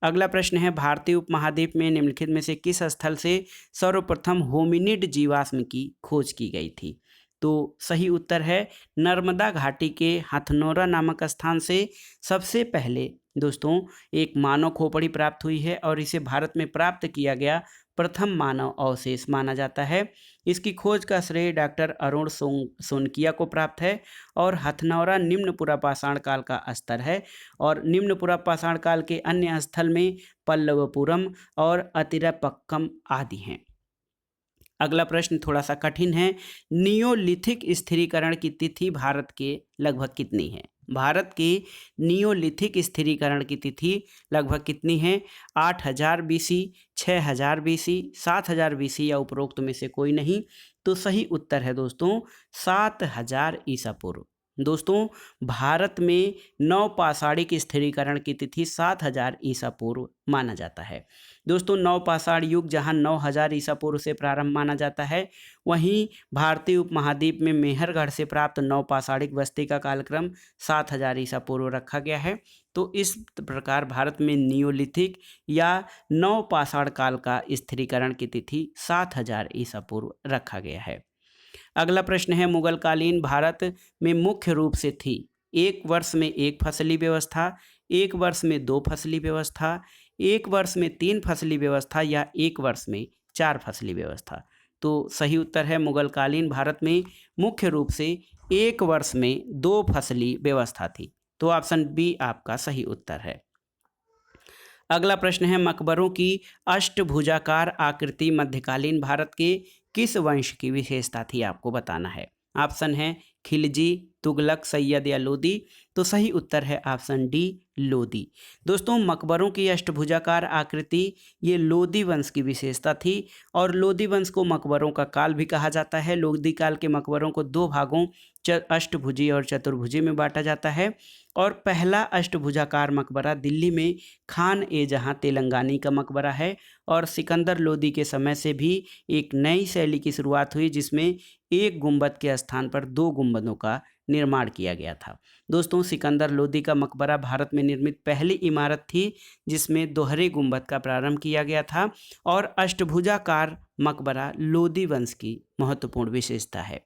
अगला प्रश्न है भारतीय उपमहाद्वीप में निम्नलिखित में से किस स्थल से सर्वप्रथम होमिनिड जीवाश्म की खोज की गई थी? तो सही उत्तर है नर्मदा घाटी के हथनोरा नामक स्थान से सबसे पहले दोस्तों एक मानव खोपड़ी प्राप्त हुई है और इसे भारत में प्राप्त किया गया प्रथम मानव अवशेष माना जाता है। इसकी खोज का श्रेय डॉक्टर अरुण सोनकिया को प्राप्त है और हथनौरा निम्न पुरापाषाण काल का स्तर है और निम्न पुरापाषाण काल के अन्य स्थल में पल्लवपुरम और अतिरपक्कम आदि हैं। अगला प्रश्न थोड़ा सा कठिन है। नियोलिथिक स्थिरीकरण की तिथि भारत के लगभग कितनी है? भारत के नियोलिथिक स्थिरीकरण की तिथि लगभग कितनी है? 8000 बीसी, 6000 बीसी, 7000 बीसी या उपरोक्त में से कोई नहीं। तो सही उत्तर है दोस्तों 7000 ईसा पूर्व। दोस्तों, भारत में नवपाषाणिक स्थिरीकरण की तिथि 7000 ईसा पूर्व माना जाता है। दोस्तों, नवपाषाण युग जहां 9000 ईसा पूर्व से प्रारंभ माना जाता है, वहीं भारतीय उपमहाद्वीप में मेहरगढ़ से प्राप्त नवपाषाणिक बस्ती का कालक्रम 7000 ईसा पूर्व रखा गया है। तो इस प्रकार भारत में नियोलिथिक या नवपाषाण काल का स्थिरीकरण की तिथि 7000 ईसा पूर्व रखा गया है। अगला प्रश्न है मुगल कालीन भारत में मुख्य रूप से थी एक वर्ष में एक फसली व्यवस्था, एक वर्ष में दो फसली व्यवस्था, एक वर्ष में तीन फसली व्यवस्था या एक वर्ष में चार फसली व्यवस्था। तो सही उत्तर है मुगल कालीन भारत में मुख्य रूप से एक वर्ष में दो फसली व्यवस्था थी। तो ऑप्शन बी आपका सही उत्तर है। अगला प्रश्न है मकबरों की अष्टभुजाकार आकृति मध्यकालीन भारत के किस वंश की विशेषता थी? आपको बताना है। ऑप्शन है खिलजी, तुगलक, सैयद या लोदी। तो सही उत्तर है ऑप्शन डी लोदी। दोस्तों, मकबरों की अष्टभुजाकार आकृति ये लोदी वंश की विशेषता थी और लोदी वंश को मकबरों का काल भी कहा जाता है। लोदी काल के मकबरों को दो भागों अष्टभुजी और चतुर्भुजी में बांटा जाता है और पहला अष्टभुजाकार मकबरा दिल्ली में खान ए जहां तेलंगानी का मकबरा है और सिकंदर लोदी के समय से भी एक नई शैली की शुरुआत हुई जिसमें एक गुंबद के स्थान पर दो गुंबदों का निर्माण किया गया था। दोस्तों, सिकंदर लोदी का मकबरा भारत में निर्मित पहली इमारत थी जिसमें दोहरे गुंबद का प्रारंभ किया गया था और अष्टभुजाकार मकबरा लोदी वंश की महत्वपूर्ण विशेषता है।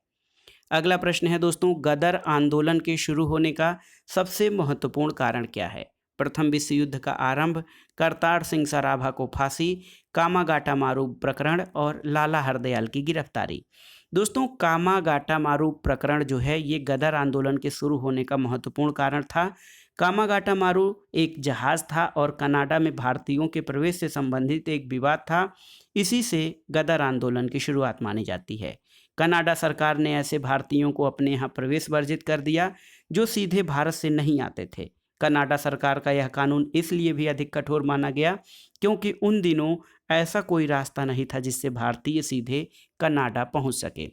अगला प्रश्न है दोस्तों, गदर आंदोलन के शुरू होने का सबसे महत्वपूर्ण कारण क्या है? प्रथम विश्व युद्ध का आरंभ, करतार सिंह सराभा को फांसी, कामागाटा मारू प्रकरण और लाला हरदयाल की गिरफ्तारी। दोस्तों, कामागाटा मारू प्रकरण जो है ये गदर आंदोलन के शुरू होने का महत्वपूर्ण कारण था। कामागाटा मारू एक जहाज था और कनाडा में भारतीयों के प्रवेश से संबंधित एक विवाद था। इसी से गदर आंदोलन की शुरुआत मानी जाती है। कनाडा सरकार ने ऐसे भारतीयों को अपने यहाँ प्रवेश वर्जित कर दिया जो सीधे भारत से नहीं आते थे। कनाडा सरकार का यह कानून इसलिए भी अधिक कठोर माना गया क्योंकि उन दिनों ऐसा कोई रास्ता नहीं था जिससे भारतीय सीधे कनाडा पहुंच सके।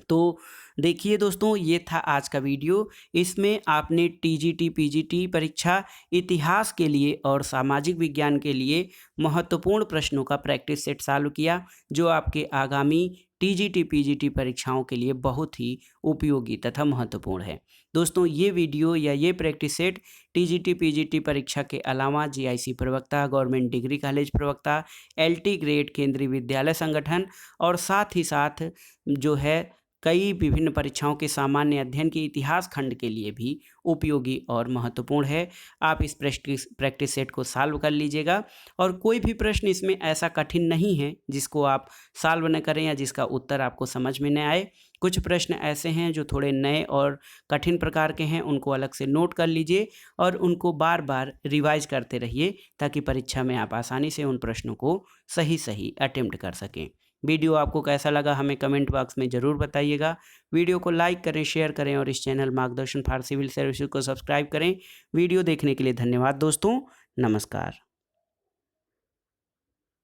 तो देखिए दोस्तों, ये था आज का वीडियो। इसमें आपने टीजीटी पीजीटी परीक्षा इतिहास के लिए और सामाजिक विज्ञान के लिए महत्वपूर्ण प्रश्नों का प्रैक्टिस सेट चालू किया जो आपके आगामी टीजीटी पीजीटी परीक्षाओं के लिए बहुत ही उपयोगी तथा महत्वपूर्ण है। दोस्तों ये वीडियो या ये प्रैक्टिस सेट टीजीटी पीजीटी परीक्षा के अलावा जीआईसी प्रवक्ता, गवर्नमेंट डिग्री कॉलेज प्रवक्ता, एलटी ग्रेड केंद्रीय विद्यालय संगठन और साथ ही साथ जो है कई विभिन्न परीक्षाओं के सामान्य अध्ययन के इतिहास खंड के लिए भी उपयोगी और महत्वपूर्ण है। आप इस प्रैक्टिस सेट को सॉल्व कर लीजिएगा और कोई भी प्रश्न इसमें ऐसा कठिन नहीं है जिसको आप सॉल्व न करें या जिसका उत्तर आपको समझ में न आए। कुछ प्रश्न ऐसे हैं जो थोड़े नए और कठिन प्रकार के हैं, उनको अलग से नोट कर लीजिए और उनको बार बार रिवाइज करते रहिए ताकि परीक्षा में आप आसानी से उन प्रश्नों को सही अटेम्प्ट कर सकें। वीडियो आपको कैसा लगा हमें कमेंट बॉक्स में ज़रूर बताइएगा। वीडियो को लाइक करें, शेयर करें और इस चैनल मार्गदर्शन फॉर सिविल सर्विसेज को सब्सक्राइब करें। वीडियो देखने के लिए धन्यवाद दोस्तों। नमस्कार।